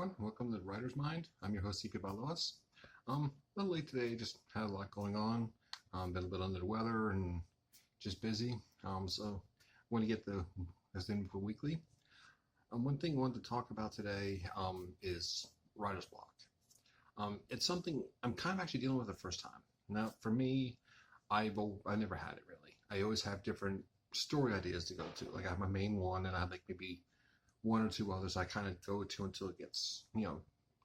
everyone. Welcome to the Writer's Mind. I'm your host, CP Baloas. A little late today, just had a lot going on. Been a bit under the weather and just busy. So I want to get this in for weekly. One thing I wanted to talk about today is writer's block. It's something I'm kind of actually dealing with the first time. Now, for me, I never had it really. I always have different story ideas to go to. Like I have my main one, and I have like maybe one or two others I kind of go to until it gets,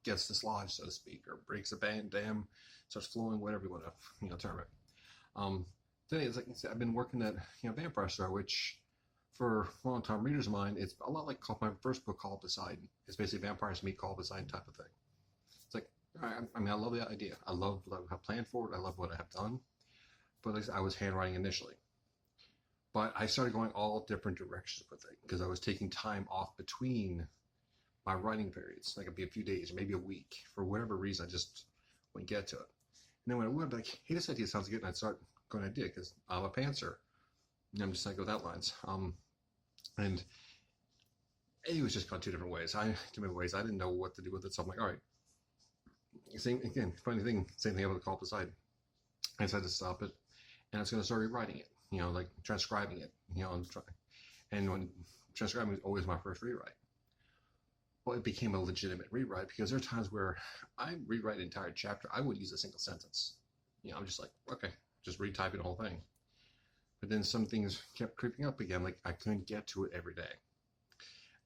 dislodged, so to speak, or breaks a dam, starts flowing, whatever you want to, term it. Today, it's like I said, I've been working at, Vampire Star, which for long-time readers of mine, it's a lot like my first book, Call of Poseidon. It's basically vampires meet Call of Poseidon type of thing. It's like, all right, I love the idea. I love what I have planned for it. I love what I have done. But at least I was handwriting initially. But I started going all different directions with it because I was taking time off between my writing periods. Like it'd be a few days, or maybe a week. For whatever reason, I just wouldn't get to it. And then when I would, I'd be like, hey, this idea sounds good. And I'd start going, I did, because I'm a pantser. And I'm just like, go with outlines. And it was just gone two different ways. I didn't know what to do with it. So I'm like, all right. Funny thing, same thing with the Call of Poseidon. I decided to stop it. And I was going to start rewriting it. Like transcribing it, and when transcribing was always my first rewrite. Well, it became a legitimate rewrite because there are times where I rewrite an entire chapter. I would use a single sentence. I'm just like, okay, just retyping the whole thing. But then some things kept creeping up again. Like I couldn't get to it every day.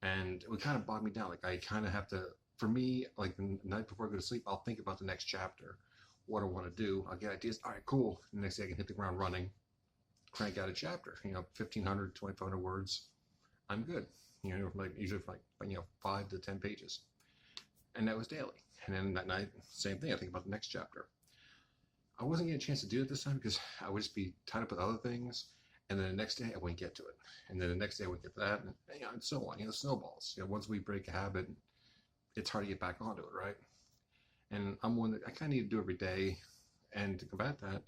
And it would kind of bog me down. Like I kind of have to, for me, like the night before I go to sleep, I'll think about the next chapter, what I want to do. I'll get ideas. All right, cool. The next day I can hit the ground running. Crank out a chapter, 1,500, 2,500 words. I'm good. Usually for 5 to 10 pages. And that was daily. And then that night, same thing. I think about the next chapter. I wasn't getting a chance to do it this time because I would just be tied up with other things. And then the next day I wouldn't get to it. And then the next day I wouldn't get to that. And so on. Snowballs. Once we break a habit, it's hard to get back onto it, right? And I'm one that I kind of need to do every day. And to combat that,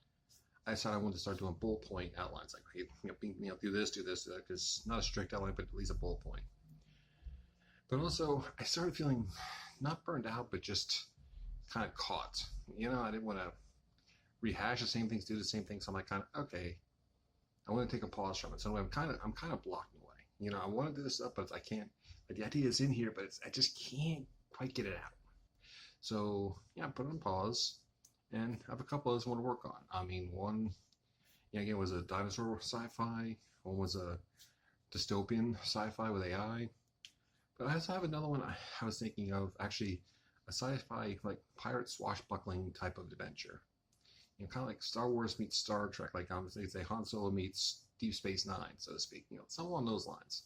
I decided I wanted to start doing bullet point outlines, like, do this, because not a strict outline, but at least a bullet point. But also, I started feeling not burned out, but just kind of caught. I didn't want to rehash the same things, do the same things. So I'm like, okay, I want to take a pause from it. So I'm kind of blocking away. I want to do this stuff, but I can't. But the idea is in here, but I just can't quite get it out. So I put it on pause. And I have a couple others I want to work on. One, again, was a dinosaur sci-fi. One was a dystopian sci-fi with AI. But I also have another one I was thinking of, actually, a sci-fi, like pirate swashbuckling type of adventure. Kind of like Star Wars meets Star Trek, like they say Han Solo meets Deep Space Nine, so to speak. Something along those lines.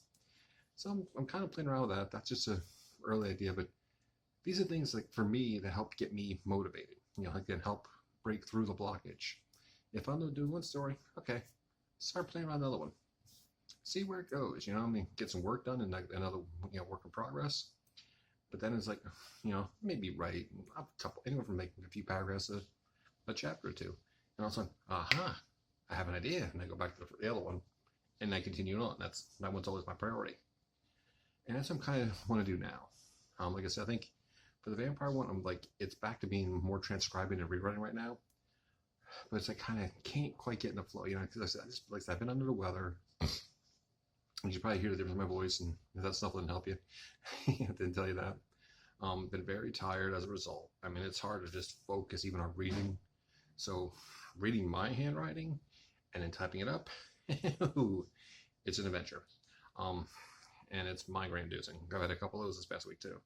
So I'm kind of playing around with that. That's just an early idea, but these are things like for me that help get me motivated. I can help break through the blockage. If I'm going to do one story, okay, start playing around the other one. See where it goes. Get some work done and another, work in progress. But then it's like, maybe write a couple, anywhere from making a few paragraphs a chapter or two. And all of a sudden, aha, I have an idea. And I go back to the other one and I continue on. That one's always my priority. And that's what I kind of want to do now. Like I said, I think for the vampire one, I'm like, it's back to being more transcribing and rewriting right now. But it's like kind of can't quite get in the flow, because I've been under the weather. And you probably hear the difference in my voice, and if that stuff didn't help you, didn't tell you that. Been very tired as a result. It's hard to just focus even on reading. So reading my handwriting and then typing it up, it's an adventure. And it's migraine inducing. I've had a couple of those this past week too.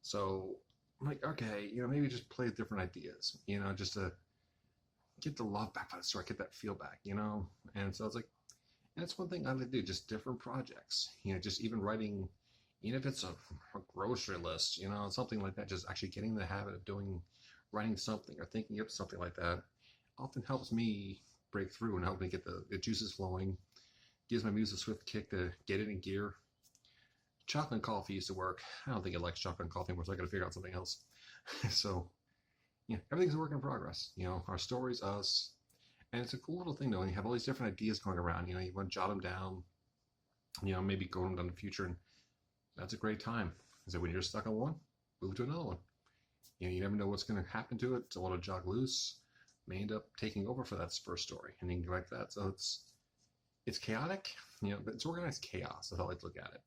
So I'm like, okay, maybe just play with different ideas, just to get the love back by the story, get that feel back, And so it's like, and it's one thing I like to do, just different projects, just even writing, even if it's a grocery list, something like that, just actually getting in the habit of writing something or thinking of something like that often helps me break through and help me get the juices flowing, gives my muse a swift kick to get it in gear. Chocolate and coffee used to work. I don't think it likes chocolate and coffee anymore, so I got to figure out something else. So, everything's a work in progress. Our stories, us. And it's a cool little thing, though. And you have all these different ideas going around. You want to jot them down, maybe go them down in the future. And that's a great time. Is that when you're stuck on one, move to another one. You never know what's going to happen to it. So what a jog loose may end up taking over for that first story and then go back to that. So it's chaotic, but it's organized chaos. That's how I like to look at it.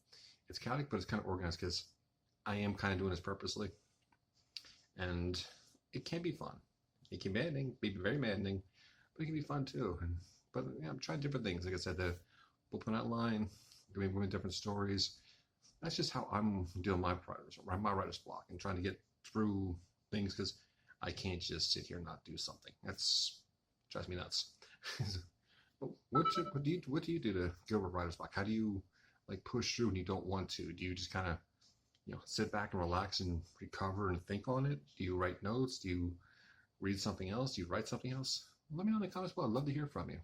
It's chaotic, but it's kind of organized because I am kind of doing this purposely, and it can be fun. It can be very maddening, but it can be fun too. But I'm trying different things. Like I said, the open outline, doing different stories. That's just how I'm doing my writer's block and trying to get through things because I can't just sit here and not do something. That's drives me nuts. What do you do to get over writer's block? How do you push through when you don't want to? Do you just kind of sit back and relax and recover and think on it? Do you write notes? Do you read something else? Do you write something else? Let me know in the comments below. I'd love to hear from you.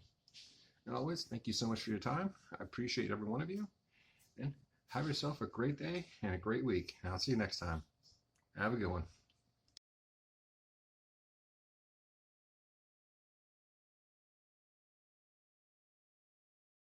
And always, thank you so much for your time. I appreciate every one of you. And have yourself a great day and a great week. And I'll see you next time. Have a good one.